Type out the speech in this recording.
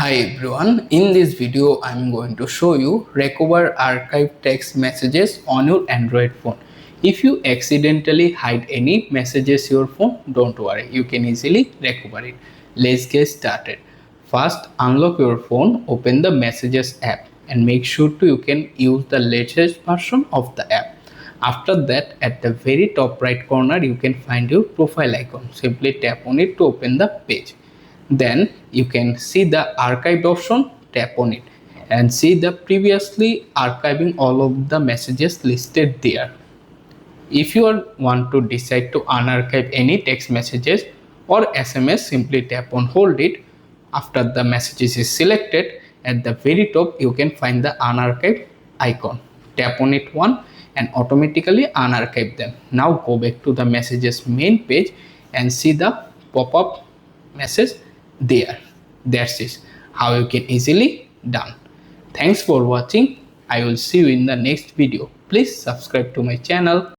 Hi everyone, in this video I'm going to show you recover archive text messages on your Android phone. If you accidentally hide any messages your phone, don't worry, you can easily recover it. Let's get started. First, unlock your phone, open the messages app and make sure you can use the latest version of the app. After that, at the very top right corner you can find your profile icon. Simply tap on it to open the page. Then you can see the archived option, tap on it and see the previously archiving all of the messages listed there. If you want to decide to unarchive any text messages or SMS, simply tap on hold it. After the messages is selected, at the very top you can find the unarchive icon. Tap on it once and automatically unarchive them. Now go back to the messages main page and see the pop-up message there. That's it, how you can easily done. Thanks for watching. I will see you in the next video. Please subscribe to my channel.